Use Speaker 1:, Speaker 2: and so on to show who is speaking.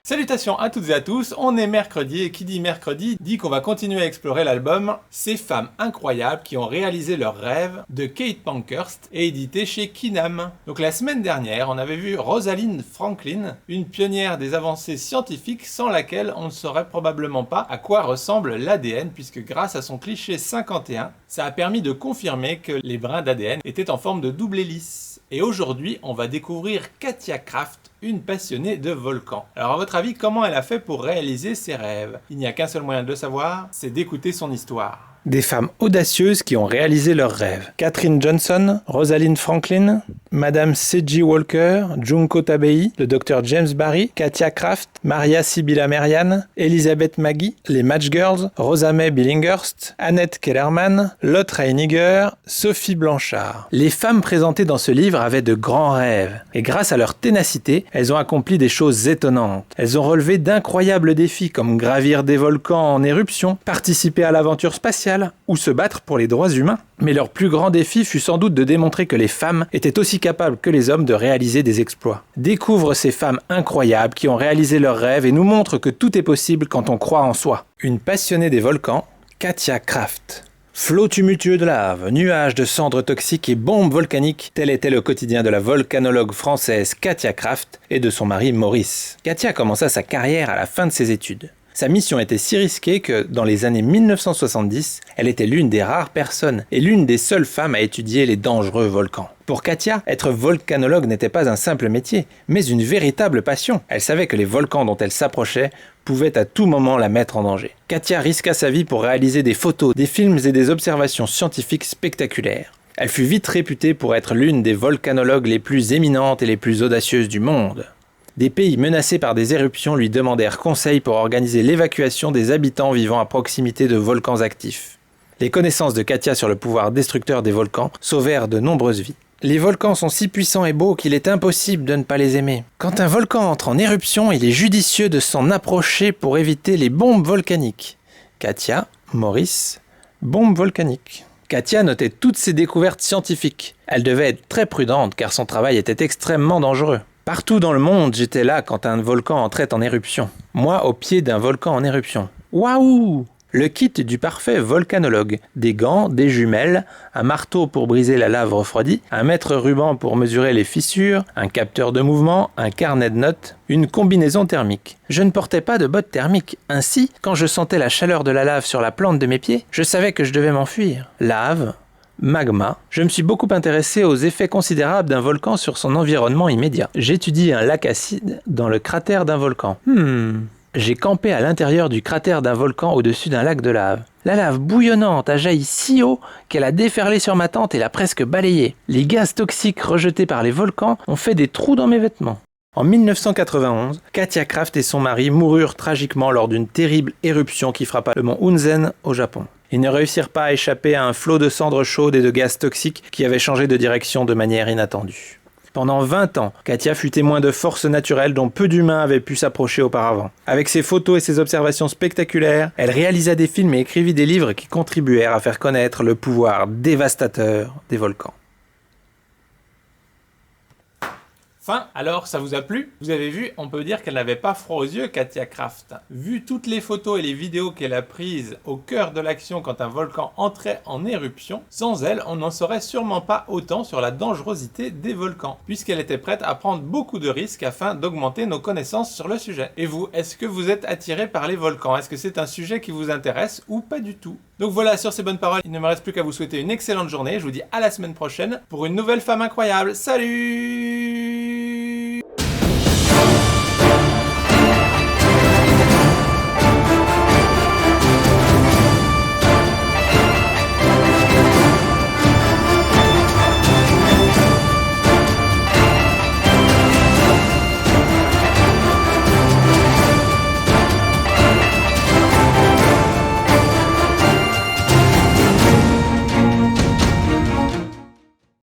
Speaker 1: Salutations à toutes et à tous, on est mercredi et qui dit mercredi dit qu'on va continuer à explorer l'album Ces femmes incroyables qui ont réalisé leurs rêves de Kate Pankhurst et édité chez Kinam. Donc la semaine dernière, on avait vu Rosalind Franklin, une pionnière des avancées scientifiques sans laquelle on ne saurait probablement pas à quoi ressemble l'ADN puisque grâce à son cliché 51, ça a permis de confirmer que les brins d'ADN étaient en forme de double hélice. Et aujourd'hui, on va découvrir Katia Kraft, une passionnée de volcans. Alors à votre avis, comment elle a fait pour réaliser ses rêves? Il n'y a qu'un seul moyen de le savoir, c'est d'écouter son histoire.
Speaker 2: Des femmes audacieuses qui ont réalisé leurs rêves. Katherine Johnson, Rosalind Franklin, Madame C.G. Walker, Junko Tabei, le Dr James Barry, Katia Kraft, Maria Sibylla Merian, Elizabeth Maggie, les Match Girls, Rosa May Billinghurst, Annette Kellerman, Lotte Reiniger, Sophie Blanchard. Les femmes présentées dans ce livre avaient de grands rêves. Et grâce à leur ténacité, elles ont accompli des choses étonnantes. Elles ont relevé d'incroyables défis comme gravir des volcans en éruption, participer à l'aventure spatiale, ou se battre pour les droits humains. Mais leur plus grand défi fut sans doute de démontrer que les femmes étaient aussi capables que les hommes de réaliser des exploits. Découvre ces femmes incroyables qui ont réalisé leurs rêves et nous montrent que tout est possible quand on croit en soi. Une passionnée des volcans, Katia Kraft. Flots tumultueux de lave, nuages de cendres toxiques et bombes volcaniques, tel était le quotidien de la volcanologue française Katia Kraft et de son mari Maurice. Katia commença sa carrière à la fin de ses études. Sa mission était si risquée que, dans les années 1970, elle était l'une des rares personnes et l'une des seules femmes à étudier les dangereux volcans. Pour Katia, être volcanologue n'était pas un simple métier, mais une véritable passion. Elle savait que les volcans dont elle s'approchait pouvaient à tout moment la mettre en danger. Katia risqua sa vie pour réaliser des photos, des films et des observations scientifiques spectaculaires. Elle fut vite réputée pour être l'une des volcanologues les plus éminentes et les plus audacieuses du monde. Des pays menacés par des éruptions lui demandèrent conseil pour organiser l'évacuation des habitants vivant à proximité de volcans actifs. Les connaissances de Katia sur le pouvoir destructeur des volcans sauvèrent de nombreuses vies. Les volcans sont si puissants et beaux qu'il est impossible de ne pas les aimer. Quand un volcan entre en éruption, il est judicieux de s'en approcher pour éviter les bombes volcaniques. Katia, Maurice, bombes volcaniques. Katia notait toutes ses découvertes scientifiques. Elle devait être très prudente car son travail était extrêmement dangereux. Partout dans le monde, j'étais là quand un volcan entrait en éruption. Moi, au pied d'un volcan en éruption. Waouh! Le kit du parfait volcanologue. Des gants, des jumelles, un marteau pour briser la lave refroidie, un mètre ruban pour mesurer les fissures, un capteur de mouvement, un carnet de notes, une combinaison thermique. Je ne portais pas de bottes thermiques. Ainsi, quand je sentais la chaleur de la lave sur la plante de mes pieds, je savais que je devais m'enfuir. Lave, magma. Je me suis beaucoup intéressé aux effets considérables d'un volcan sur son environnement immédiat. J'étudie un lac acide dans le cratère d'un volcan. J'ai campé à l'intérieur du cratère d'un volcan au-dessus d'un lac de lave. La lave bouillonnante a jailli si haut qu'elle a déferlé sur ma tente et l'a presque balayée. Les gaz toxiques rejetés par les volcans ont fait des trous dans mes vêtements. En 1991, Katia Kraft et son mari moururent tragiquement lors d'une terrible éruption qui frappa le mont Hunzen au Japon. Ils ne réussirent pas à échapper à un flot de cendres chaudes et de gaz toxiques qui avait changé de direction de manière inattendue. Pendant 20 ans, Katia fut témoin de forces naturelles dont peu d'humains avaient pu s'approcher auparavant. Avec ses photos et ses observations spectaculaires, elle réalisa des films et écrivit des livres qui contribuèrent à faire connaître le pouvoir dévastateur des volcans.
Speaker 1: Alors, ça vous a plu? Vous avez vu, on peut dire qu'elle n'avait pas froid aux yeux, Katia Kraft. Vu toutes les photos et les vidéos qu'elle a prises au cœur de l'action quand un volcan entrait en éruption, sans elle, on n'en saurait sûrement pas autant sur la dangerosité des volcans, puisqu'elle était prête à prendre beaucoup de risques afin d'augmenter nos connaissances sur le sujet. Et vous, est-ce que vous êtes attiré par les volcans? Est-ce que c'est un sujet qui vous intéresse ou pas du tout? Donc voilà, sur ces bonnes paroles, il ne me reste plus qu'à vous souhaiter une excellente journée. Je vous dis à la semaine prochaine pour une nouvelle femme incroyable. Salut!